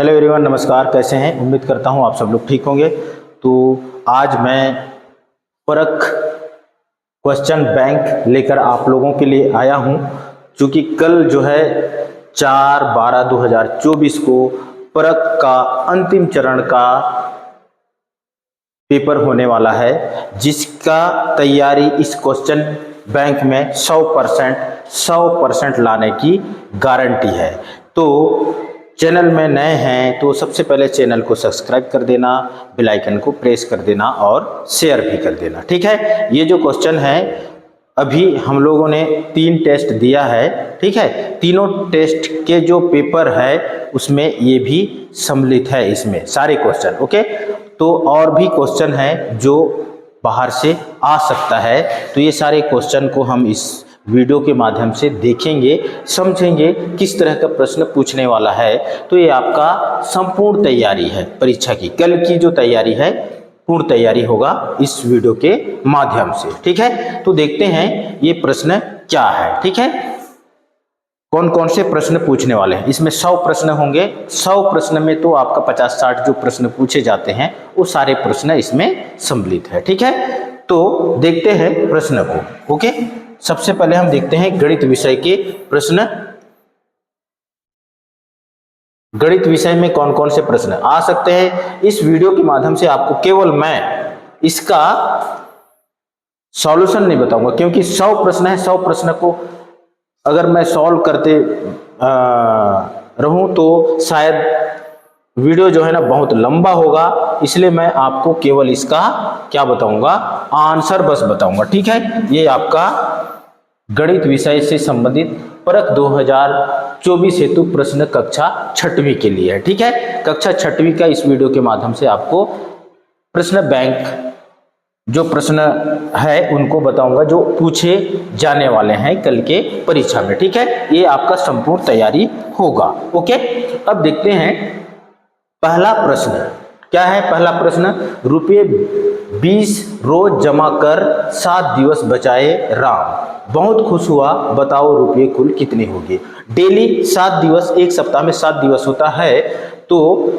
Hello everyone, नमस्कार। कैसे हैं? उम्मीद करता हूं आप सब लोग ठीक होंगे। तो आज मैं परख क्वेश्चन बैंक लेकर आप लोगों के लिए आया हूं, क्योंकि कल जो है 4/12/2024 को परख का अंतिम चरण का पेपर होने वाला है, जिसका तैयारी इस क्वेश्चन बैंक में 100% लाने की गारंटी है। तो चैनल में नए हैं तो सबसे पहले चैनल को सब्सक्राइब कर देना, बेल आइकन को प्रेस कर देना और शेयर भी कर देना। ठीक है, ये जो क्वेश्चन है अभी हम लोगों ने 3 टेस्ट दिया है। ठीक है, तीनों टेस्ट के जो पेपर है उसमें ये भी सम्मिलित है, इसमें सारे क्वेश्चन। ओके, तो और भी क्वेश्चन है जो बाहर से आ सकता है, तो ये सारे क्वेश्चन को हम इस वीडियो के माध्यम से देखेंगे, समझेंगे किस तरह का प्रश्न पूछने वाला है। तो ये आपका संपूर्ण तैयारी है परीक्षा की, कल की जो तैयारी है पूर्ण तैयारी होगा इस वीडियो के माध्यम से। ठीक है, तो देखते हैं ये प्रश्न क्या है। ठीक है, कौन कौन से प्रश्न पूछने वाले हैं। इसमें 100 प्रश्न होंगे। 100 प्रश्न में तो आपका 50-60 जो प्रश्न पूछे जाते हैं वो सारे प्रश्न इसमें सम्मिलित है। ठीक है, तो देखते हैं प्रश्न को। ओके, सबसे पहले हम देखते हैं गणित विषय के प्रश्न। गणित विषय में कौन कौन से प्रश्न आ सकते हैं, इस वीडियो के माध्यम से आपको केवल मैं इसका सॉल्यूशन नहीं बताऊंगा, क्योंकि 100 प्रश्न है। 100 प्रश्न को अगर मैं सॉल्व करते रहूं तो शायद वीडियो जो है ना बहुत लंबा होगा, इसलिए मैं आपको केवल इसका क्या बताऊंगा, आंसर बस बताऊंगा। ठीक है, ये आपका गणित विषय से संबंधित परख 2024 हेतु प्रश्न कक्षा 6वीं के लिए है। ठीक है, कक्षा 6वीं का इस वीडियो के माध्यम से आपको प्रश्न बैंक जो प्रश्न है उनको बताऊंगा, जो पूछे जाने वाले हैं कल के परीक्षा में। ठीक है, ये आपका संपूर्ण तैयारी होगा। ओके, अब देखते हैं पहला प्रश्न क्या है। पहला प्रश्न, रुपये 20 रोज जमा कर 7 दिवस बचाए राम, बहुत खुश हुआ, बताओ रुपये कुल कितने होंगे। डेली 7 दिवस, एक सप्ताह में 7 दिवस होता है, तो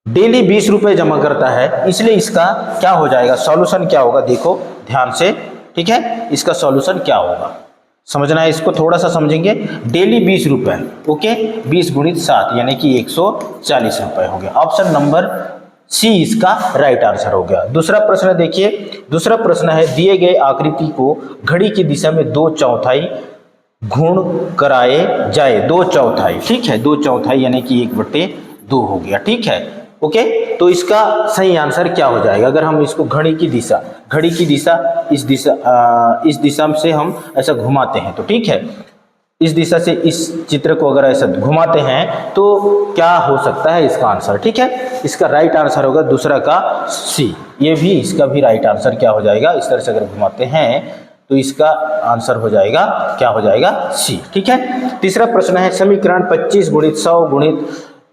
डेली 20 रुपये जमा करता है, इसलिए इसका क्या हो जाएगा, सॉल्यूशन क्या होगा, देखो ध्यान से। ठीक है, इसका सॉल्यूशन क्या होगा समझना है, इसको थोड़ा सा समझेंगे। डेली 20 रुपये, ओके, 20 गुणित 7 यानी कि 140 रुपये हो गया। ऑप्शन नंबर सी इसका राइट आंसर हो गया। दूसरा प्रश्न देखिए, दूसरा प्रश्न है, दिए गए आकृति को घड़ी की दिशा में 2/4 घूर्ण कराए जाए। 2/4, ठीक है, 2/4 यानी कि 1/2 हो गया। ठीक है, ओके, तो इसका सही आंसर क्या हो जाएगा। अगर हम इसको घड़ी की दिशा इस दिशा से हम ऐसा घुमाते हैं तो ठीक है, इस दिशा से इस चित्र को अगर ऐसा घुमाते हैं तो क्या हो सकता है इसका आंसर। ठीक है, इसका राइट आंसर होगा दूसरा का सी। ये भी इसका भी राइट आंसर क्या हो जाएगा, इस तरह से अगर घुमाते हैं तो इसका आंसर हो जाएगा, क्या हो जाएगा, सी। ठीक है, तीसरा प्रश्न है, समीकरण 25 गुणित 100 गुणित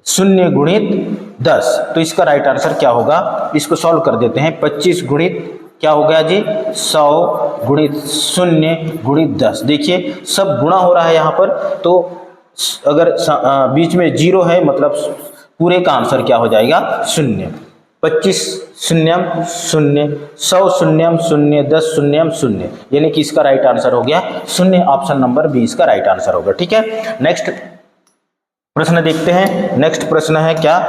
0 गुणित 10, तो इसका राइट आंसर क्या होगा। इसको सॉल्व कर देते हैं। 25 गुणित क्या हो गया जी, 100 गुणित 0 गुणित 10। देखिए सब गुणा हो रहा है यहाँ पर, तो अगर बीच में 0 है मतलब पूरे का आंसर क्या हो जाएगा, 0। 25 शून्यम 0, 100 शून्यम 0, 10 शून्यम 0, यानी कि इसका राइट आंसर हो गया 0। ऑप्शन नंबर बी इसका राइट आंसर होगा। ठीक है, नेक्स्ट प्रश्न देखते हैं। नेक्स्ट प्रश्न है क्या,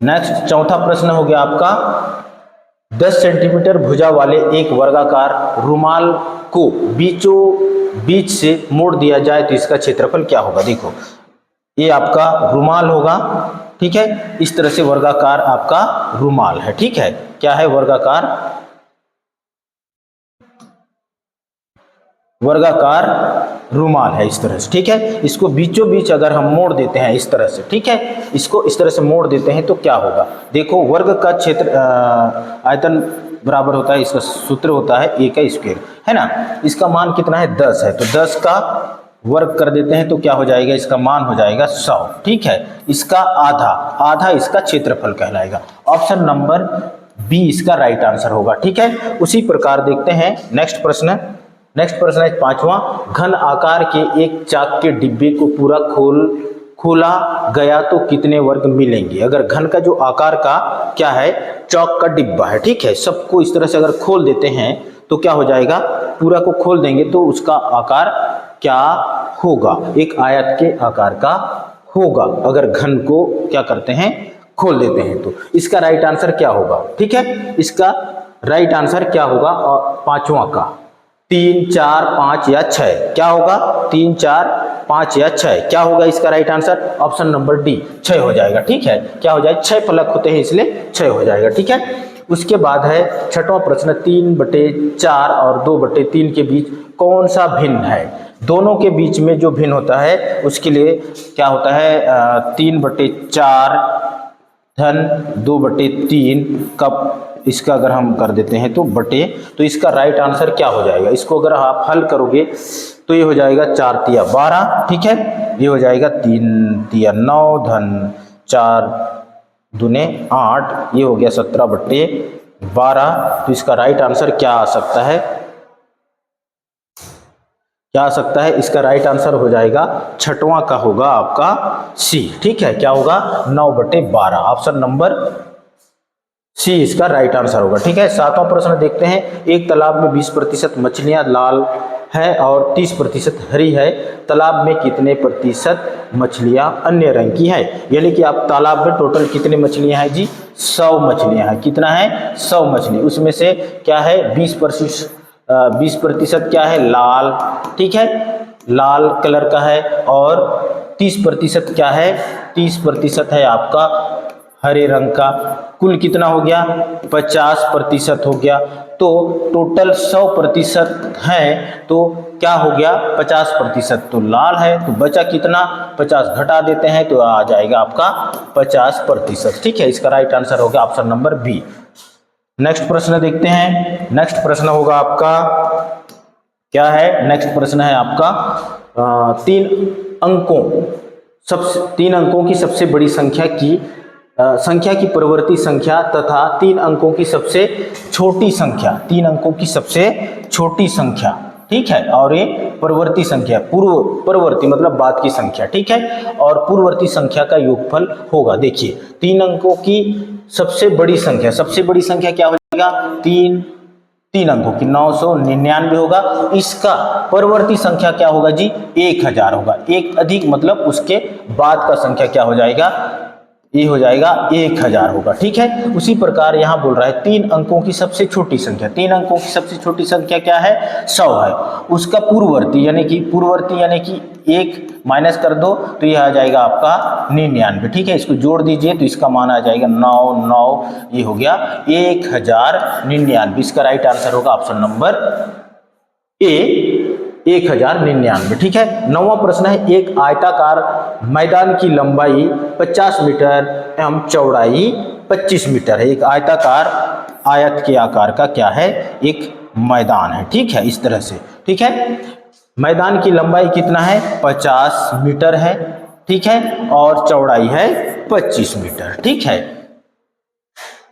नेक्स्ट चौथा प्रश्न हो गया आपका, 10 सेंटीमीटर भुजा वाले एक वर्गाकार रुमाल को बीचों बीच से मोड़ दिया जाए तो इसका क्षेत्रफल क्या होगा। देखो ये आपका रुमाल होगा। ठीक है, इस तरह से वर्गाकार आपका रुमाल है। ठीक है, क्या है, वर्गाकार रुमाल है इस तरह से। ठीक है, इसको बीचों बीच अगर हम मोड़ देते हैं इस तरह से, ठीक है, इसको इस तरह से मोड़ देते हैं तो क्या होगा। देखो वर्ग का क्षेत्र आयतन बराबर होता है, इसका सूत्र होता है a का स्क्वायर, है ना। इसका मान कितना है, 10 है, तो 10 का वर्ग कर देते हैं तो क्या हो जाएगा, इसका मान हो जाएगा 100। ठीक है, इसका आधा इसका क्षेत्रफल कहलाएगा। ऑप्शन नंबर बी इसका राइट आंसर होगा। ठीक है, उसी प्रकार देखते हैं नेक्स्ट प्रश्न। नेक्स्ट प्रश्न है पांचवा, घन आकार के एक चाक के डिब्बे को पूरा खोला गया तो कितने वर्ग मिलेंगे। अगर घन का जो आकार का क्या है, चौक का डिब्बा है, ठीक है, सबको इस तरह से अगर खोल देते हैं तो क्या हो जाएगा, पूरा को खोल देंगे तो उसका आकार क्या होगा, एक आयत के आकार का होगा। अगर घन को क्या करते हैं, खोल देते हैं तो इसका राइट आंसर क्या होगा, ठीक है, इसका राइट आंसर क्या होगा और पांचवा का 3, 4, 5 या 6 क्या होगा, 3, 4, 5 या 6 क्या होगा इसका right answer, option number D 6 हो जाएगा। ठीक है, क्या हो जाएगा, 6 फलक होते हैं इसलिए 6 हो जाएगा। ठीक है, उसके बाद है छठवां प्रश्न, 3/4 और 2/3 के बीच कौन सा भिन्न है। दोनों के बीच में जो भिन्न होता है उसके लिए क्या होता है, 3/4 धन 2/3 कब, इसका अगर हम कर देते हैं तो बटे, तो इसका राइट आंसर क्या हो जाएगा, इसको अगर आप हल करोगे तो ये हो जाएगा 4 तिया 12, ठीक है, ये हो जाएगा 3 तिया 9 धन 4 दूने 8, ये हो गया 17/12। तो इसका राइट आंसर क्या आ सकता है, क्या आ सकता है, इसका राइट आंसर हो जाएगा छठवां का होगा आपका सी। ठीक है, क्या होगा 9/12, ऑप्शन नंबर सी इसका राइट आंसर होगा। ठीक है, सातवां प्रश्न देखते हैं, एक तालाब में 20% मछलियां लाल है और 30% हरी है, तालाब में कितने प्रतिशत मछलियां अन्य रंग की है। यानी कि आप तालाब में टोटल कितने मछलियां हैं जी, 100 मछलियां हैं। कितना है, 100 मछली, उसमें से क्या है 20% क्या है लाल, ठीक है, लाल कलर का है, और 30% क्या है, 30% है आपका हरे रंग का। कुल कितना हो गया, 50% हो गया। तो टोटल 100% है तो क्या हो गया 50%, तो लाल है, तो बचा कितना 50, घटा देते हैं तो आ जाएगा आपका 50%। ठीक है, इसका राइट आंसर हो गया ऑप्शन नंबर बी। नेक्स्ट प्रश्न देखते हैं, नेक्स्ट प्रश्न होगा आपका क्या है, नेक्स्ट प्रश्न है आपका 3 अंकों की सबसे बड़ी संख्या की परिवर्ती संख्या तथा 3 अंकों की सबसे छोटी संख्या, 3 अंकों की सबसे छोटी संख्या, ठीक है, और ये परिवर्ती संख्या, पूर्ववर्ती मतलब बाद की संख्या, ठीक है, और पूर्ववर्ती संख्या का योगफल होगा। देखिए 3 अंकों की सबसे बड़ी संख्या क्या हो जाएगा, 3 अंकों की 999 होगा। इसका परवर्ती संख्या क्या होगा जी, 1000 होगा। एक अधिक मतलब उसके बाद का संख्या क्या हो जाएगा, ये हो जाएगा 1000 होगा। ठीक है, उसी प्रकार यहां बोल रहा है 3 अंकों की सबसे छोटी संख्या, 3 अंकों की सबसे छोटी संख्या क्या है, 100 है। उसका पूर्ववर्ती यानी कि 1 माइनस कर दो तो यह आ जाएगा आपका 99। ठीक है, इसको जोड़ दीजिए तो इसका मान आ जाएगा 9, ये हो गया 1099। इसका राइट आंसर होगा ऑप्शन नंबर ए 1099। ठीक है, 9वां प्रश्न है, एक आयताकार मैदान की लंबाई 50 मीटर एवं चौड़ाई 25 मीटर है। एक आयताकार आयत के आकार का क्या है, एक मैदान है। ठीक है, इस तरह से, ठीक है, मैदान की लंबाई कितना है 50 मीटर है, ठीक है, और चौड़ाई है 25 मीटर। ठीक है,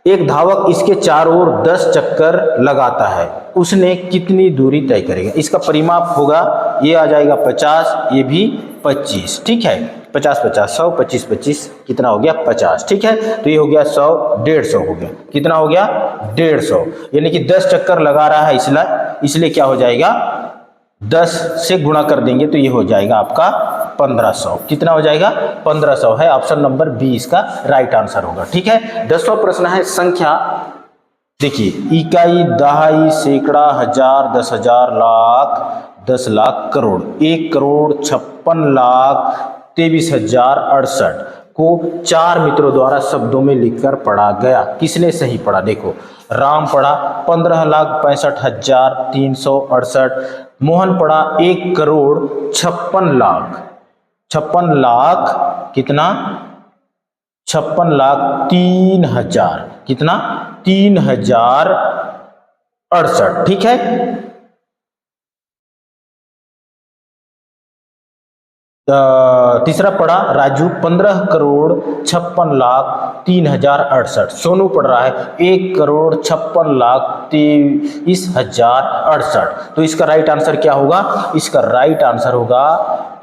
एक धावक इसके चारों ओर 10 चक्कर लगाता है, उसने कितनी दूरी तय करेगा। इसका परिमाप होगा, ये आ जाएगा 50, ये भी 25। ठीक है, 50 50 100, 25 25 कितना हो गया 50। ठीक है, तो ये हो गया 100, 150 हो गया, कितना हो गया 150, यानी कि 10 चक्कर लगा रहा है इसलिए क्या हो जाएगा 10 से गुणा कर देंगे तो ये हो जाएगा आपका 1500। कितना हो जाएगा 1500 है, ऑप्शन नंबर बी इसका राइट आंसर होगा। ठीक है, 10वां प्रश्न है संख्या, देखिए इकाई, दहाई, सैकड़ा, हजार, 10,000, लाख, 10 लाख, करोड़। 1,56,23,068 को 4 मित्रों द्वारा शब्दों में लिखकर पढ़ा गया, किसने सही पढ़ा। देखो राम पढ़ा 15,65,368, मोहन पढ़ा 1,56,56,00,000 कितना 56,03,000 कितना 3,068। ठीक है, तीसरा पढ़ा राजू 15,56,03,068। सोनू पढ़ रहा है 1,56,23,068। तो इसका राइट आंसर क्या होगा? इसका राइट आंसर होगा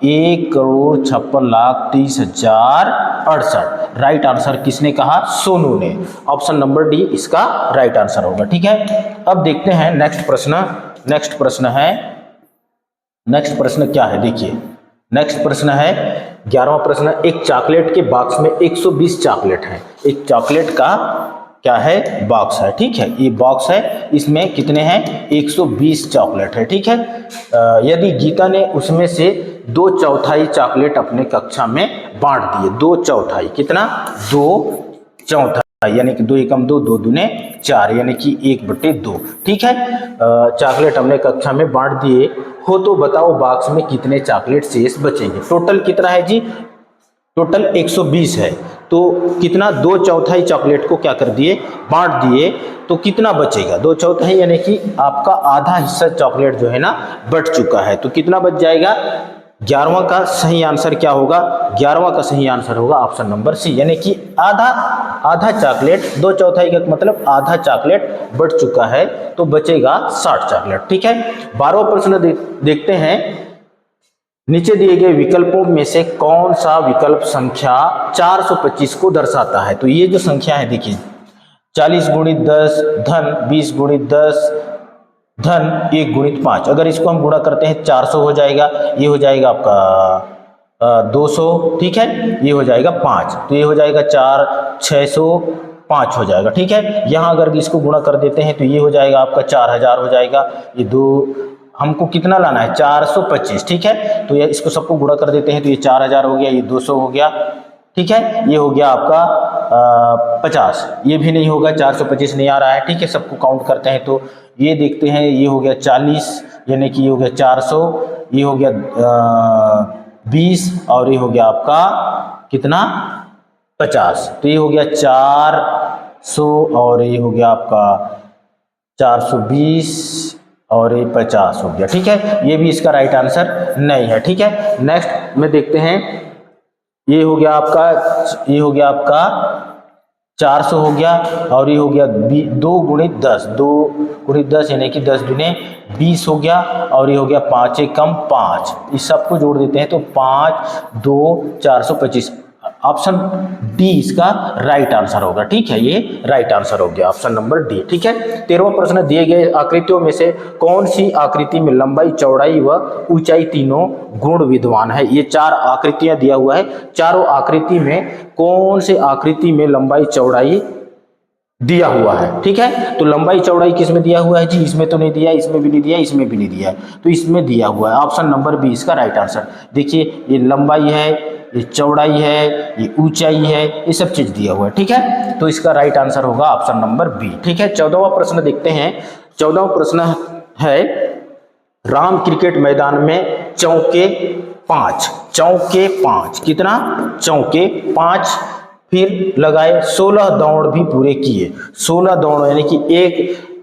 1,56,23,068। राइट आंसर किसने कहा? सोनू ने। ऑप्शन नंबर डी इसका राइट आंसर होगा। ठीक है, अब देखते हैं नेक्स्ट प्रश्न। नेक्स्ट प्रश्न क्या है देखिए। नेक्स्ट प्रश्न है 11वां प्रश्न। एक चॉकलेट के बॉक्स में 120 चॉकलेट है। एक चॉकलेट का क्या है? बॉक्स है। ठीक है, ये बॉक्स है, इसमें कितने हैं? 120 चॉकलेट है। ठीक है, यदि गीता ने उसमें से 2/4 चॉकलेट अपने कक्षा में बांट दिए। 2/4 कितना? 2/4 यानी कि 2 एकम 2, 2 दूने 4 यानी कि 1/2। ठीक है, चॉकलेट हमने कक्षा में बांट दिए हो, तो बताओ बॉक्स में कितने चॉकलेट शेष बचेंगे? टोटल कितना है जी? टोटल 120 है, तो कितना? 2/4 चॉकलेट को क्या कर दिए? बांट दिए, तो कितना बचेगा? 2/4 यानी कि आपका आधा हिस्सा चॉकलेट जो है ना बट चुका है, तो कितना बच जाएगा? 11वां का सही आंसर क्या होगा? 11वां का सही आंसर होगा ऑप्शन नंबर सी, यानी कि आधा चॉकलेट। 2/4 का मतलब आधा चॉकलेट बट चुका है, तो बचेगा 60 चॉकलेट। ठीक है, 12वां प्रश्न देखते हैं। नीचे दिए गए विकल्पों में से कौन सा विकल्प संख्या 425 को दर्शाता है? तो ये जो संख्या है देखिए, 40 गुणित 10 धन 20 गुणित 10 धन 1 गुणित 5। अगर इसको हम गुणा करते हैं 400 हो जाएगा, ये हो जाएगा आपका 200। ठीक है, ये हो जाएगा 5, तो ये हो जाएगा 4, 605 हो जाएगा। ठीक है, यहाँ अगर इसको गुणा कर देते हैं तो ये हो जाएगा आपका 4000 हो जाएगा। ये दो हमको कितना लाना है? 425। ठीक है, तो ये इसको सबको गुणा कर देते हैं तो ये 4000 हो गया, ये 200 हो गया। ठीक है, ये हो गया आपका 50। ये भी नहीं होगा, 425 नहीं आ रहा है। ठीक है, सबको काउंट करते हैं तो ये देखते हैं, ये हो गया 40 यानी कि ये हो गया 400, ये हो गया 20 और ये हो गया आपका कितना? 50। तो ये हो गया 400 और ये हो गया आपका 420 और ये 50 हो गया। ठीक है, ये भी इसका राइट आंसर नहीं है। ठीक है, नेक्स्ट में देखते हैं। ये हो गया आपका 400 हो गया और ये हो गया 2 गुणित 10, 2 गुणित 10 यानी कि 10 दूने 20 हो गया और ये हो गया 5 एकम 5। इस सबको जोड़ देते हैं तो 5, 2, 425। ऑप्शन डी इसका राइट आंसर होगा। ठीक है, ये राइट आंसर हो गया ऑप्शन नंबर डी। ठीक है, 13वां प्रश्न। दिए गए आकृतियों में से कौन सी आकृति में लंबाई, चौड़ाई व ऊंचाई तीनों गुण विद्यमान है? ये 4 आकृतियां दिया हुआ है। चारों आकृति में कौन से आकृति में लंबाई चौड़ाई दिया हुआ है? ठीक है, तो लंबाई चौड़ाई किस में दिया हुआ है जी? इसमें तो नहीं दिया, इसमें भी नहीं दिया, इसमें भी नहीं दिया है, तो इसमें दिया हुआ है। ऑप्शन नंबर बी इसका राइट आंसर। देखिए, ये लंबाई है, ये चौड़ाई है, ये ऊंचाई है, ये सब चीज दिया हुआ है। ठीक है, तो इसका राइट आंसर होगा ऑप्शन नंबर बी। ठीक है, 14वां प्रश्न देखते हैं। 14वां प्रश्न है राम क्रिकेट मैदान में चौके 5 कितना? चौके 5 फिर लगाए, 16 दौड़ भी पूरे किए। 16 दौड़ यानी कि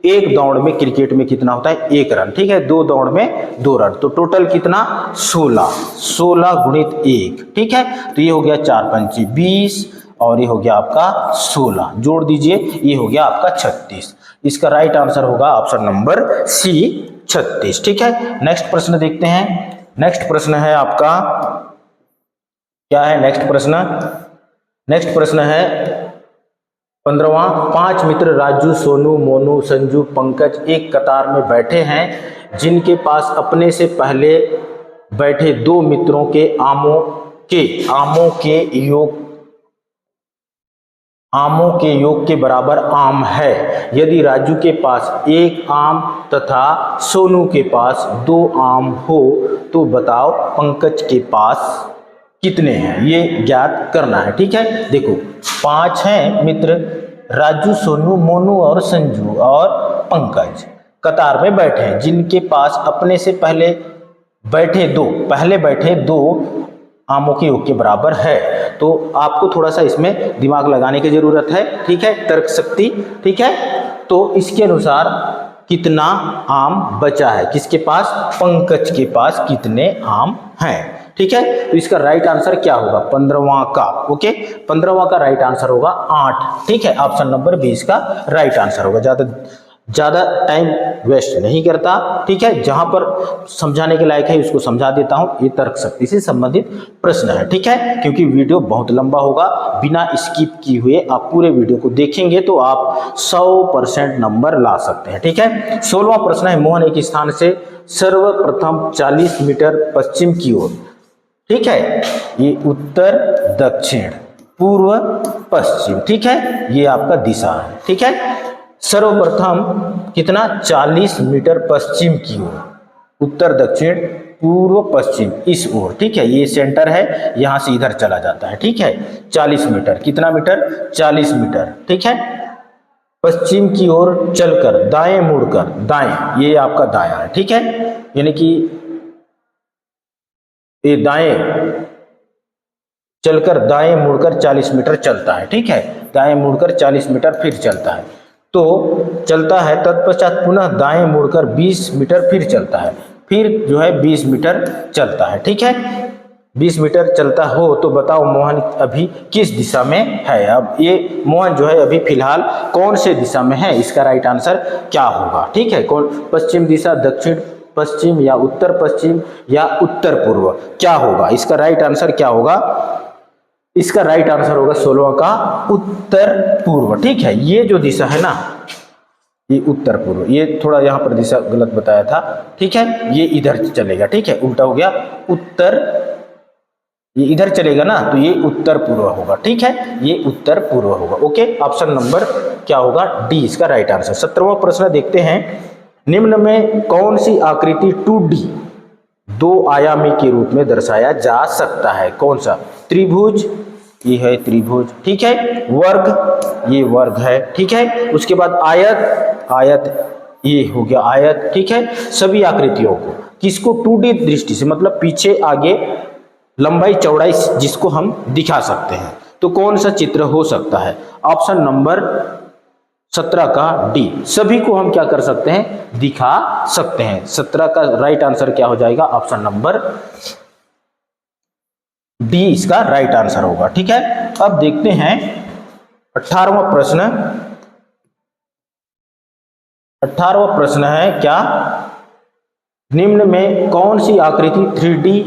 एक दौड़ में क्रिकेट में कितना होता है? 1 रन। ठीक है, 2 दौड़ में 2 रन, तो टोटल कितना? 16 गुणित 1। ठीक है, तो ये हो गया 4 पंची 20 और ये हो गया आपका 16, जोड़ दीजिए, ये हो गया आपका 36। इसका राइट आंसर होगा ऑप्शन नंबर सी 36। ठीक है, नेक्स्ट प्रश्न देखते हैं। नेक्स्ट प्रश्न है आपका क्या है? नेक्स्ट प्रश्न है 15वां। 5 मित्र राजू, सोनू, मोनू, संजू, पंकज एक कतार में बैठे हैं, जिनके पास अपने से पहले बैठे 2 मित्रों के आमों के योग के बराबर आम है। यदि राजू के पास 1 आम तथा सोनू के पास 2 आम हो, तो बताओ पंकज के पास कितने हैं? ये ज्ञात करना है। ठीक है, देखो 5 हैं मित्र, राजू, सोनू, मोनू और संजू और पंकज कतार में बैठे हैं, जिनके पास अपने से पहले बैठे 2 आमों के योग के बराबर है। तो आपको थोड़ा सा इसमें दिमाग लगाने की जरूरत है। ठीक है, तर्क शक्ति। ठीक है, तो इसके अनुसार कितना आम बचा है, किसके पास, पंकज के पास कितने आम हैं। ठीक है, तो इसका राइट आंसर क्या होगा, 15वां का। ओके, 15वां का राइट आंसर होगा 8। ठीक है, ऑप्शन नंबर 20 का राइट आंसर होगा। ज्यादा टाइम वेस्ट नहीं करता। ठीक है, जहां पर समझाने के लायक है उसको समझा देता हूं। ये तर्क शक्ति से संबंधित प्रश्न है। ठीक है, क्योंकि वीडियो बहुत लंबा होगा, बिना स्किप किए हुए आप पूरे वीडियो को देखेंगे तो आप 100% नंबर ला सकते हैं। ठीक है, 16वां प्रश्न है, मोहन एक स्थान से सर्वप्रथम 40 मीटर पश्चिम की ओर, ठीक है, ये उत्तर दक्षिण पूर्व पश्चिम, ठीक है, ये आपका दिशा है। ठीक है, सर्वप्रथम कितना, 40 मीटर पश्चिम की ओर, उत्तर दक्षिण पूर्व पश्चिम इस ओर। ठीक है, ये सेंटर है, यहां से इधर चला जाता है। ठीक है, 40 मीटर, कितना मीटर, 40 मीटर। ठीक है, पश्चिम की ओर चलकर दाएं मुड़कर, दाएं ये आपका दाया है। ठीक है, यानी कि ये दाएं चलकर दाएं मुड़कर 40 मीटर चलता है। ठीक है, दाएं मुड़कर 40 मीटर फिर चलता है, तो चलता है, तत्पश्चात पुनः दाएं मुड़कर 20 मीटर फिर चलता है, फिर जो है 20 मीटर चलता है। ठीक है, 20 मीटर चलता हो तो बताओ मोहन अभी किस दिशा में है। अब ये मोहन जो है अभी फिलहाल कौन से दिशा में है, इसका राइट आंसर क्या होगा। ठीक है, कौन, पश्चिम दिशा, दक्षिण पश्चिम या उत्तर पश्चिम या उत्तर पूर्व, क्या होगा इसका राइट आंसर क्या होगा। इसका राइट आंसर होगा 16वां का उत्तर पूर्व। ठीक है, ये जो दिशा है ना, ये उत्तर पूर्व, ये थोड़ा यहाँ पर दिशा गलत बताया था। ठीक है, ये इधर चलेगा। ठीक है, उल्टा हो गया, उत्तर, ये इधर चलेगा ना तो ये उत्तर पूर्व होगा। ठीक है, ये उत्तर पूर्व होगा। ओके, ऑप्शन नंबर क्या होगा, डी इसका राइट आंसर। 17वां प्रश्न देखते हैं, निम्न में कौन सी आकृति 2D 2 आयामी के रूप में दर्शाया जा सकता है। कौन सा, त्रिभुज, ये है त्रिभुज। ठीक है, वर्ग, ये वर्ग है। ठीक है, उसके बाद आयत, आयत ये हो गया आयत। ठीक है, सभी आकृतियों को किसको 2D दृष्टि से, मतलब पीछे आगे लंबाई चौड़ाई जिसको हम दिखा सकते हैं, तो कौन सा चित्र हो सकता है। ऑप्शन नंबर 17 का डी, सभी को हम क्या कर सकते हैं, दिखा सकते हैं। 17 का राइट आंसर क्या हो जाएगा, ऑप्शन नंबर डी इसका राइट आंसर होगा। ठीक है, अब देखते हैं 18वां प्रश्न। 18वां प्रश्न है क्या, निम्न में कौन सी आकृति 3D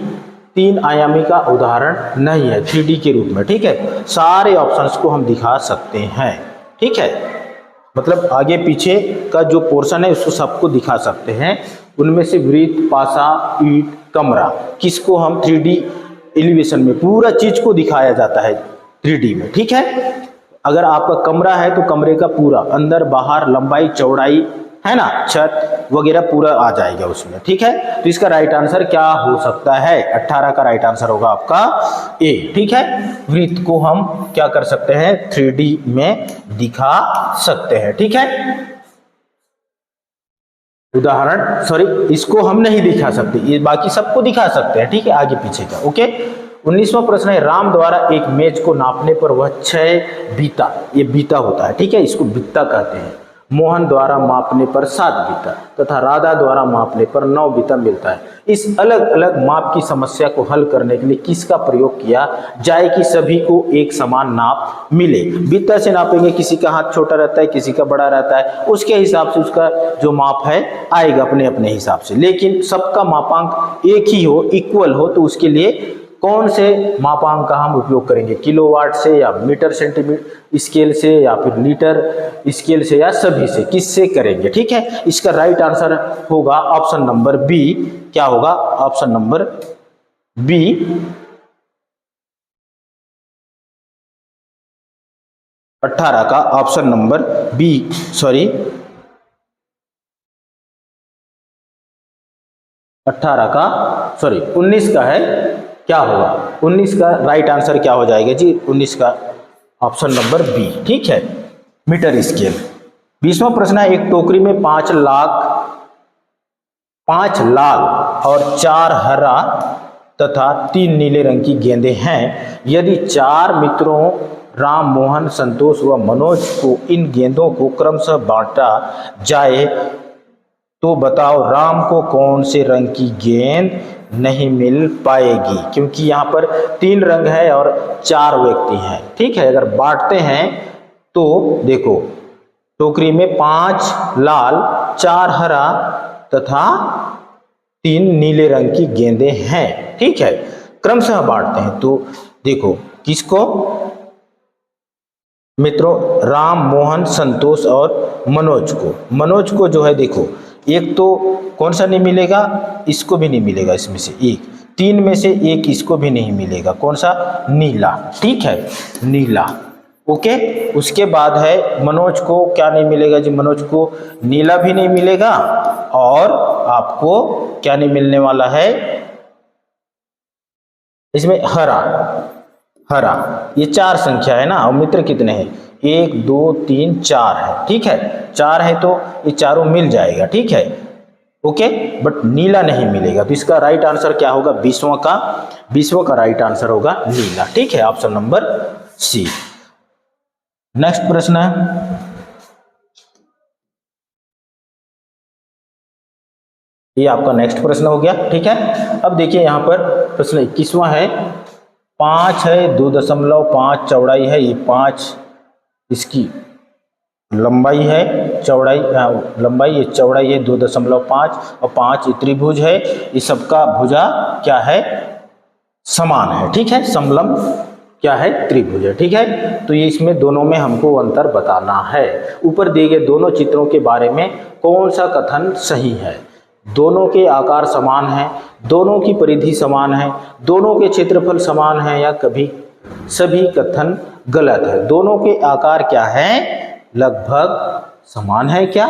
3 आयामी का उदाहरण नहीं है 3D के रूप में। ठीक है, सारे ऑप्शंस को हम दिखा सकते हैं। ठीक है, मतलब आगे पीछे का जो पोर्शन है उसको सबको दिखा सकते हैं। उनमें से वृत्त, पासा, ईंट, कमरा, किसको हम 3D एलिवेशन में पूरा चीज को दिखाया जाता है 3D में। ठीक है, अगर आपका कमरा है तो कमरे का पूरा अंदर बाहर लंबाई चौड़ाई है ना, छत वगैरह पूरा आ जाएगा उसमें। ठीक है, तो इसका राइट आंसर क्या हो सकता है, 18 का राइट आंसर होगा आपका ए। ठीक है, वृत्त को हम क्या कर सकते हैं, 3D में दिखा सकते हैं। ठीक है, उदाहरण, सॉरी इसको हम नहीं दिखा सकते, ये बाकी सबको दिखा सकते हैं। ठीक है, आगे पीछे का। ओके, 19वां प्रश्न है, राम द्वारा एक मेज को नापने पर वह 6 बीता, ये बीता होता है। ठीक है, इसको बीता कहते हैं। मोहन द्वारा मापने पर 7 बीता तथा राधा द्वारा मापने पर 9 बीता मिलता है। इस अलग अलग माप की समस्या को हल करने के लिए किसका प्रयोग किया जाए कि सभी को एक समान नाप मिले। बीता से नापेंगे, किसी का हाथ छोटा रहता है, किसी का बड़ा रहता है, उसके हिसाब से उसका जो माप है आएगा अपने अपने हिसाब से। लेकिन सबका मापांक एक ही हो, इक्वल हो, तो उसके लिए कौन से मापांक का हम उपयोग करेंगे, किलोवाट से या मीटर सेंटीमीटर स्केल से या फिर लीटर स्केल से या सभी से, किससे करेंगे। ठीक है, इसका राइट आंसर होगा ऑप्शन नंबर बी। क्या होगा, ऑप्शन नंबर बी, 18 का ऑप्शन नंबर बी, सॉरी 18 का, सॉरी 19 का है, क्या होगा 19 का राइट आंसर क्या हो जाएगा जी, 19 का ऑप्शन नंबर बी। ठीक है, मीटर स्केल। 20वां प्रश्न है, एक टोकरी में 5 लाल और 4 हरा तथा 3 नीले रंग की गेंदें हैं। यदि 4 मित्रों राम, मोहन, संतोष व मनोज को इन गेंदों को क्रमशः बांटा जाए तो बताओ राम को कौन से रंग की गेंद नहीं मिल पाएगी, क्योंकि यहाँ पर 3 रंग है और 4 व्यक्ति हैं। ठीक है, अगर बांटते हैं तो देखो टोकरी में 5 लाल, 4 हरा तथा 3 नीले रंग की गेंदें हैं। ठीक है, क्रमशः बांटते हैं तो देखो किसको मित्रों, राम, मोहन, संतोष और मनोज को जो है देखो एक तो कौन सा नहीं मिलेगा, इसको भी नहीं मिलेगा, इसमें से एक, 3 में से एक इसको भी नहीं मिलेगा, कौन सा, नीला। ठीक है, नीला। ओके, उसके बाद है मनोज को क्या नहीं मिलेगा जी, मनोज को नीला भी नहीं मिलेगा और आपको क्या नहीं मिलने वाला है इसमें, हरा। ये 4 संख्या है ना, और मित्र कितने हैं, 1 2 3 4 है। ठीक है, 4 है तो ये चारों मिल जाएगा। ठीक है, ओके, बट नीला नहीं मिलेगा, तो इसका राइट आंसर क्या होगा, 20वां का राइट आंसर होगा नीला। ठीक है, ऑप्शन नंबर सी। नेक्स्ट प्रश्न है, ये आपका नेक्स्ट प्रश्न हो गया। ठीक है, अब देखिए यहाँ पर प्रश्न 21वां है, 5 है, 2.5 चौड़ाई है, ये 5 इसकी लंबाई है, चौड़ाई लंबाई, ये चौड़ाई है 2.5 और 5 त्रिभुज है, ये सबका भुजा क्या है, समान है। ठीक है, समलंब क्या है, त्रिभुज है। ठीक है, तो ये इसमें दोनों में हमको अंतर बताना है। ऊपर दिए गए दोनों चित्रों के बारे में कौन सा कथन सही है, दोनों के आकार समान है, दोनों की परिधि समान है, दोनों के क्षेत्रफल समान है, या कभी सभी कथन गलत है। दोनों के आकार क्या है, लगभग समान है, क्या,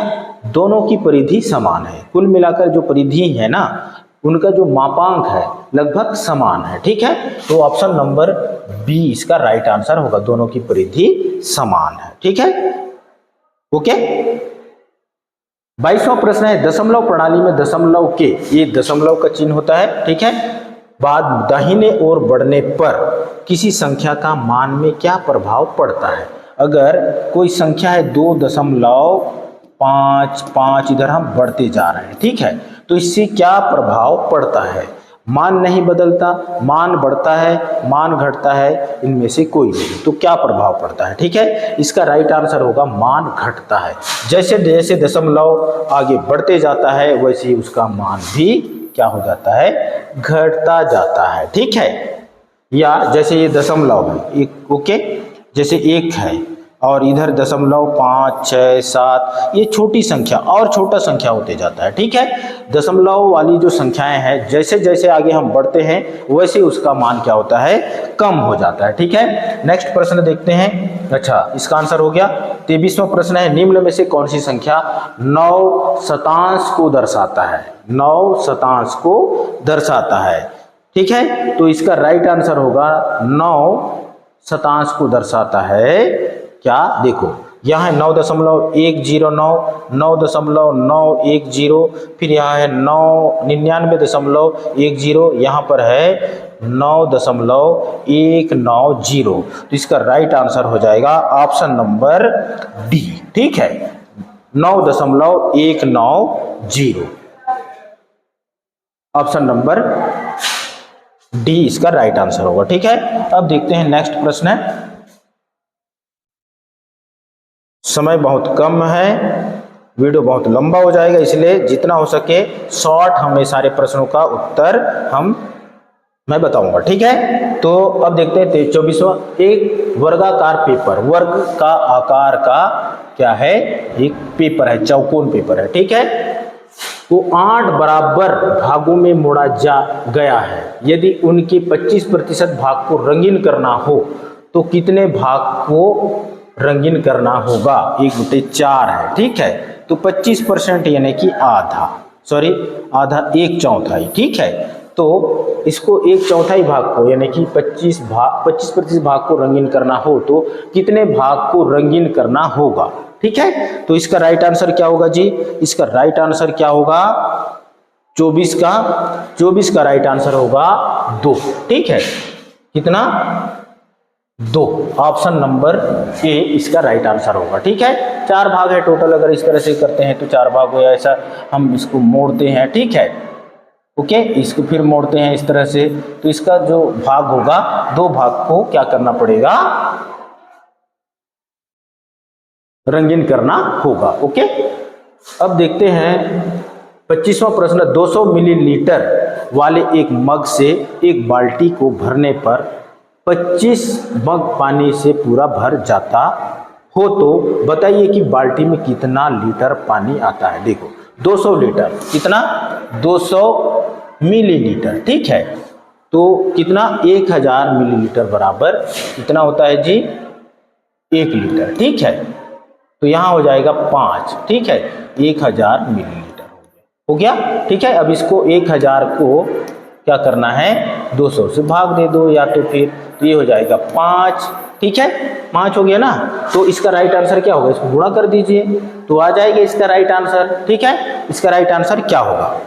दोनों की परिधि समान है, कुल मिलाकर जो परिधि है ना उनका जो मापांक है लगभग समान है। ठीक है, तो ऑप्शन नंबर बी इसका राइट आंसर होगा, दोनों की परिधि समान है। ठीक है, ओके। 22वां प्रश्न है, दशमलव प्रणाली में दशमलव के, ये दशमलव का चिन्ह होता है। ठीक है, बाद दाहिने ओर बढ़ने पर किसी संख्या का मान में क्या प्रभाव पड़ता है। अगर कोई संख्या है 2.55, इधर हम बढ़ते जा रहे हैं। ठीक है, तो इससे क्या प्रभाव पड़ता है, मान नहीं बदलता, मान बढ़ता है, मान घटता है, इनमें से कोई नहीं, तो क्या प्रभाव पड़ता है। ठीक है, इसका राइट आंसर होगा मान घटता है। जैसे जैसे दशमलव आगे बढ़ते जाता है वैसे ही उसका मान भी क्या हो जाता है, घटता जाता है। ठीक है, या जैसे ये दशमलव है एक, ओके, जैसे 1 है और इधर 0.5 6 7, ये छोटी संख्या और छोटा संख्या होते जाता है। ठीक है, दशमलव वाली जो संख्याएं हैं जैसे जैसे आगे हम बढ़ते हैं वैसे उसका मान क्या होता है, कम हो जाता है। ठीक है, नेक्स्ट प्रश्न देखते हैं। अच्छा, इसका आंसर हो गया। 23वां प्रश्न है, निम्न में से कौन सी संख्या 9 शतांश को दर्शाता है, 9 शतांश को दर्शाता है। ठीक है, तो इसका राइट आंसर होगा 9 शतांश को दर्शाता है क्या, देखो यहाँ है 9.109, 9.910, फिर यहाँ है 99.10, यहाँ पर है 9.190, तो इसका राइट आंसर हो जाएगा ऑप्शन नंबर डी। ठीक है, 9.190, ऑप्शन नंबर डी इसका राइट आंसर होगा। ठीक है, अब देखते हैं नेक्स्ट प्रश्न है। समय बहुत कम है, वीडियो बहुत लंबा हो जाएगा, इसलिए जितना हो सके शॉर्ट हमें सारे प्रश्नों का उत्तर मैं बताऊंगा। ठीक है, तो अब देखते हैं 24वां, एक वर्गाकार पेपर, वर्ग का आकार का क्या है, एक पेपर है, चौकोन पेपर है। ठीक है, वो 8 बराबर भागों में मोड़ा जा गया है। यदि उनके 25% भाग को रंगीन करना हो तो कितने भाग को रंगीन करना होगा, 1/4 है। ठीक है, तो 25% यानी कि आधा, आधा 1/4। ठीक है, तो इसको 1/4 भाग को यानी कि 25% भाग को रंगीन करना हो तो कितने भाग को रंगीन करना होगा। ठीक है, तो इसका राइट आंसर क्या होगा जी, इसका राइट आंसर क्या होगा, 24 का राइट आंसर होगा 2। ठीक है, कितना, 2। ऑप्शन नंबर ए इसका राइट आंसर होगा। ठीक है, 4 भाग है टोटल। अगर इस तरह से करते हैं तो 4 भाग हो, ऐसा हम इसको मोड़ते हैं। ठीक है, ओके, इसको फिर मोड़ते हैं इस तरह से, तो इसका जो भाग होगा 2 भाग को क्या करना पड़ेगा, रंगीन करना होगा। ओके, अब देखते हैं 25वां प्रश्न। 200 मिलीलीटर वाले एक मग से एक बाल्टी को भरने पर 25 मग पानी से पूरा भर जाता हो तो बताइए कि बाल्टी में कितना लीटर पानी आता है। देखो 200 लीटर, कितना, 200 मिलीलीटर। ठीक है, तो कितना, 1000 मिलीलीटर बराबर कितना होता है जी, 1 लीटर। ठीक है, तो यहाँ हो जाएगा 5। ठीक है, 1000 मिलीलीटर हो गया। ठीक है, अब इसको 1000 को क्या करना है, 200 से भाग दे दो या तो फिर, तो ये हो जाएगा 5। ठीक है, 5 हो गया ना, तो इसका राइट आंसर क्या होगा, इसको गुणा कर दीजिए तो आ जाएगा इसका राइट आंसर। ठीक है, इसका राइट आंसर क्या होगा,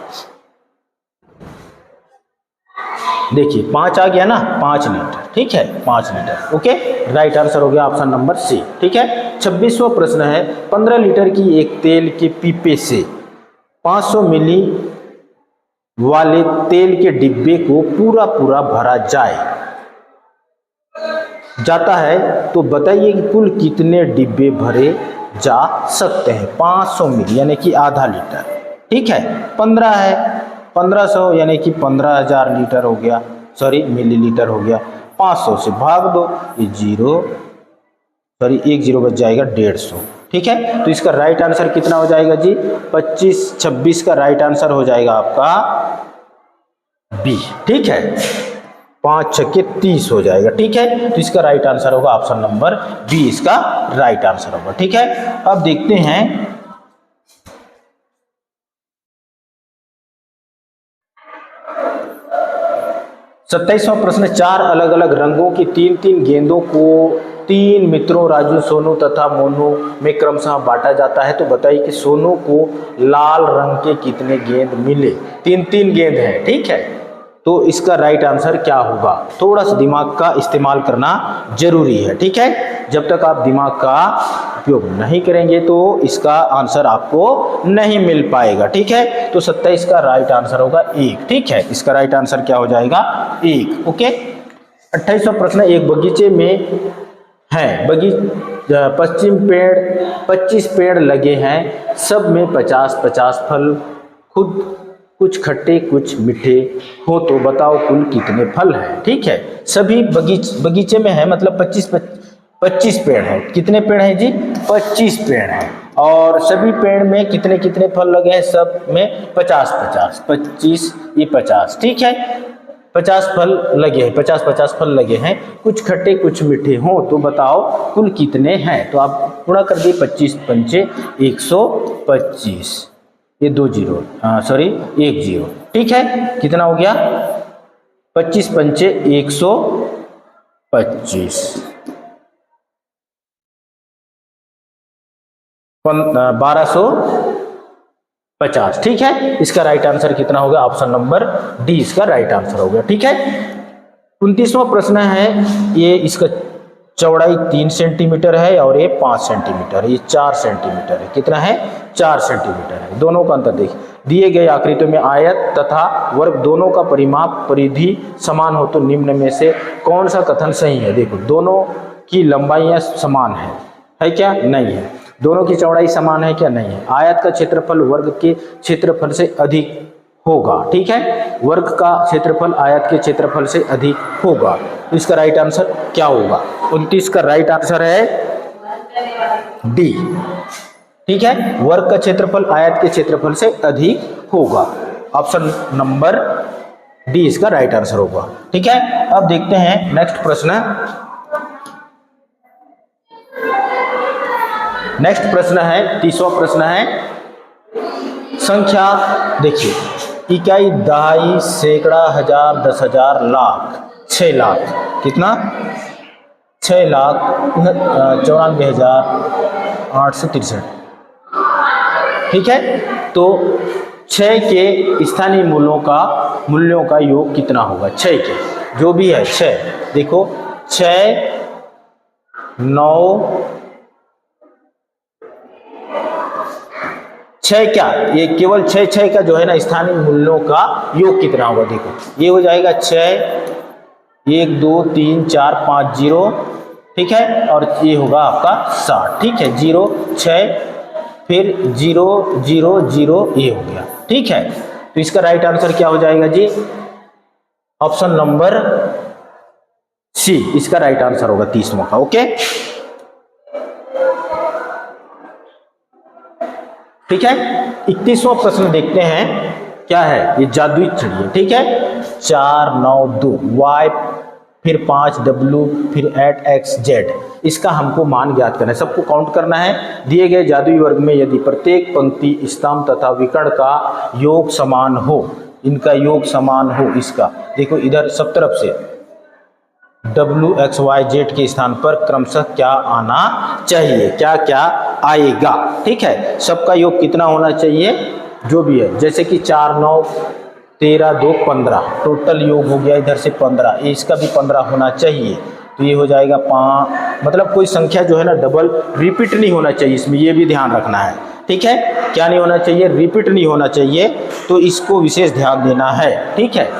देखिए 5 आ गया ना, 5 लीटर। ठीक है, 5 लीटर। ओके, राइट आंसर हो गया ऑप्शन नंबर सी। ठीक है, 26वां प्रश्न है। 15 लीटर की एक तेल के पीपे से 500 मिली वाले तेल के डिब्बे को पूरा पूरा भरा जाता है तो बताइए कि कुल कितने डिब्बे भरे जा सकते हैं। 500 मिली यानी कि आधा लीटर। ठीक है, 15 है, 1500 यानी कि 15,000 लीटर हो गया, सॉरी मिलीलीटर हो गया। 500 से भाग दो, ये 1 जीरो बच जाएगा 150। ठीक है, तो इसका राइट आंसर कितना हो जाएगा जी, 26 का राइट आंसर हो जाएगा आपका बी। ठीक है, 5 छक्के 30 हो जाएगा। ठीक है, तो इसका राइट आंसर होगा ऑप्शन नंबर बी, इसका राइट आंसर होगा। ठीक है, अब देखते हैं 27वां प्रश्न। 4 अलग अलग रंगों की 3-3 गेंदों को 3 मित्रों राजू, सोनू तथा मोनू में क्रमशः बांटा जाता है तो बताइए कि सोनू को लाल रंग के कितने गेंद मिले। 3-3 गेंद है। ठीक है, तो इसका राइट आंसर क्या होगा, थोड़ा सा दिमाग का इस्तेमाल करना जरूरी है। ठीक है, जब तक आप दिमाग का उपयोग नहीं करेंगे तो इसका आंसर आपको नहीं मिल पाएगा। ठीक है, तो 27 का राइट आंसर होगा 1। ठीक है, इसका राइट आंसर क्या हो जाएगा, 1। ओके, 28वां प्रश्न। एक बगीचे में है, 25 पेड़ लगे हैं, सब में 50-50 फल, खुद कुछ खट्टे कुछ मीठे हो तो बताओ कुल कितने फल हैं। ठीक है, सभी बगीचे में है, मतलब 25 पेड़ हैं। कितने पेड़ हैं जी, 25 पेड़ हैं, और सभी पेड़ में कितने कितने फल लगे हैं, सब में 50-50, 25 ये 50। ठीक है, 50 फल लगे हैं, 50-50 फल लगे हैं, कुछ खट्टे कुछ मीठे हो तो बताओ कुल कितने हैं। तो आप गुणा कर दिए, 25 पंचे 125, ये 2 जीरो, सॉरी 1 जीरो। ठीक है, कितना हो गया, 25 पंचे 125, 1250। ठीक है, इसका राइट आंसर कितना होगा, ऑप्शन नंबर डी इसका राइट आंसर हो गया। ठीक है, 29वां प्रश्न है। ये इसका चौड़ाई 3 सेंटीमीटर है और ये 5 सेंटीमीटर, ये 4 सेंटीमीटर है। कितना है, 4 सेंटीमीटर है। दोनों का अंतर देखिए, दिए गए आकृतियों में आयत तथा वर्ग दोनों का परिमाप परिधि समान हो तो निम्न में से कौन सा कथन सही है। देखो दोनों की लंबाइयां समान है क्या, नहीं है। दोनों की चौड़ाई समान है क्या, नहीं है। आयत का क्षेत्रफल वर्ग के क्षेत्रफल से अधिक होगा। ठीक है, वर्ग का क्षेत्रफल आयत के क्षेत्रफल से अधिक होगा, तो इसका राइट आंसर क्या होगा, 29 का राइट आंसर है डी। ठीक है, वर्ग का क्षेत्रफल आयत के क्षेत्रफल से अधिक होगा, ऑप्शन नंबर डी इसका राइट आंसर होगा। ठीक है, अब देखते हैं नेक्स्ट प्रश्न। नेक्स्ट प्रश्न है 30वां प्रश्न है। संख्या देखिए, इकाई, दहाई, सैकड़ा, हजार, 10,000, लाख, 6 लाख, कितना, 6,94,863। ठीक है, तो 6 के स्थानीय मूल्यों का योग कितना होगा। 6 के जो भी है 6, देखो 6 9 6 क्या, ये केवल 6 का जो है ना स्थानीय मूल्यों का योग कितना होगा, देखो ये हो जाएगा 6 1 2 3 4 5 0, ठीक है, और ये होगा आपका 60, ठीक है, 0 6 फिर 0 0 0 ये हो गया, ठीक है। तो इसका राइट आंसर क्या हो जाएगा जी, ऑप्शन नंबर सी इसका राइट आंसर होगा 30वां का। ओके, ठीक है। 31वां प्रश्न देखते हैं, क्या है, ये जादुई छड़ी है, ठीक है। 4 9 2 y फिर 5 w फिर 8 x z, इसका हमको मान ज्ञात करना है, सबको काउंट करना है। दिए गए जादुई वर्ग में यदि प्रत्येक पंक्ति स्तंभ तथा विकर्ण का योग समान हो, इनका योग समान हो, इसका देखो इधर सब तरफ से w x y z के स्थान पर क्रमशः क्या आना चाहिए, क्या क्या आएगा, ठीक है। सबका योग कितना होना चाहिए, जो भी है, जैसे कि 4 9 13 2 15, टोटल योग हो गया इधर से 15, इसका भी 15 होना चाहिए, तो ये हो जाएगा 5, मतलब कोई संख्या जो है ना डबल रिपीट नहीं होना चाहिए इसमें, ये भी ध्यान रखना है, ठीक है। क्या नहीं होना चाहिए, रिपीट नहीं होना चाहिए, तो इसको विशेष ध्यान देना है, ठीक है।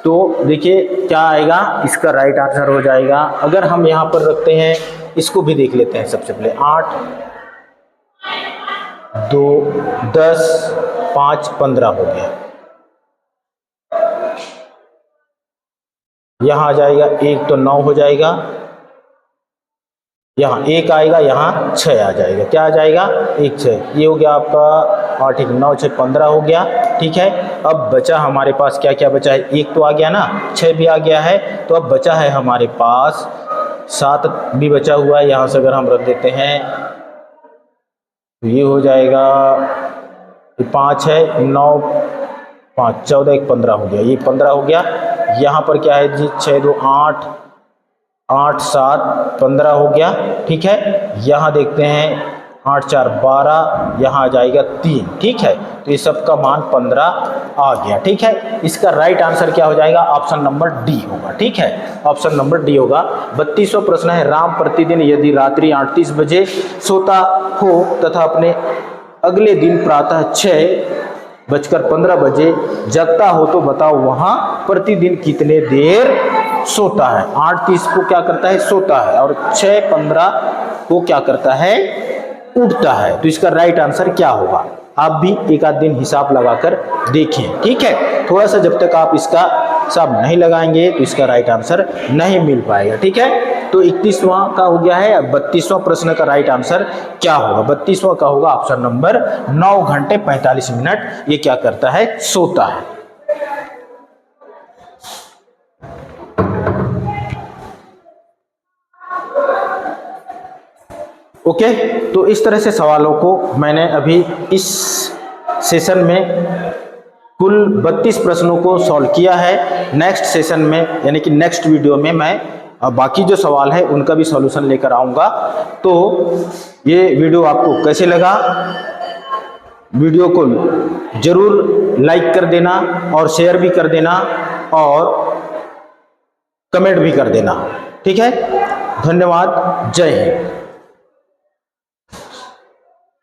तो देखिए क्या आएगा, इसका राइट आंसर हो जाएगा, अगर हम यहाँ पर रखते हैं, इसको भी देख लेते हैं सबसे पहले, 8 2 10 5 15 हो गया, यहाँ आ जाएगा 1 तो 9 हो जाएगा, यहाँ 1 आएगा, यहाँ 6 आ जाएगा, क्या आ जाएगा 1 6, ये हो गया आपका 8 1 9 6 15 हो गया, ठीक है। अब बचा हमारे पास क्या क्या बचा है, 1 तो आ गया ना, 6 भी आ गया है, तो अब बचा है हमारे पास 7 भी बचा हुआ है, यहाँ से अगर हम रख देते हैं तो ये हो जाएगा 5 है 9 5 14 1 15 हो गया, ये 15 हो गया। यहाँ पर क्या है जी, 6 2 8 8 7 15 हो गया, ठीक है। यहाँ देखते हैं 8 4 12, यहाँ आ जाएगा 3, ठीक है। तो ये सबका मान 15 आ गया, ठीक है। इसका राइट आंसर क्या हो जाएगा, ऑप्शन नंबर डी होगा, ठीक है, ऑप्शन नंबर डी होगा। 32वां प्रश्न है, राम प्रतिदिन यदि रात्रि 38 बजे सोता हो तथा अपने अगले दिन प्रातः 6:15 बजे जगता हो, तो बताओ वहां प्रतिदिन कितने देर सोता है। 38 को क्या करता है, सोता है, और 6:15 को क्या करता है, उठता है। तो इसका राइट आंसर क्या होगा, आप भी एक आध दिन हिसाब लगाकर देखिए, ठीक है। थोड़ा सा जब तक आप इसका हिसाब नहीं लगाएंगे तो इसका राइट आंसर नहीं मिल पाएगा, ठीक है। तो 31वां का हो गया है। 32वां प्रश्न का राइट आंसर क्या होगा, 32वां का होगा ऑप्शन नंबर 9 घंटे 45 मिनट ये क्या करता है, सोता है। ओके, तो इस तरह से सवालों को मैंने अभी इस सेशन में कुल 32 प्रश्नों को सॉल्व किया है। नेक्स्ट सेशन में यानी कि नेक्स्ट वीडियो में मैं बाकी जो सवाल है उनका भी सॉल्यूशन लेकर आऊँगा। तो ये वीडियो आपको कैसे लगा, वीडियो को जरूर लाइक कर देना और शेयर भी कर देना और कमेंट भी कर देना, ठीक है। धन्यवाद, जय हिंद।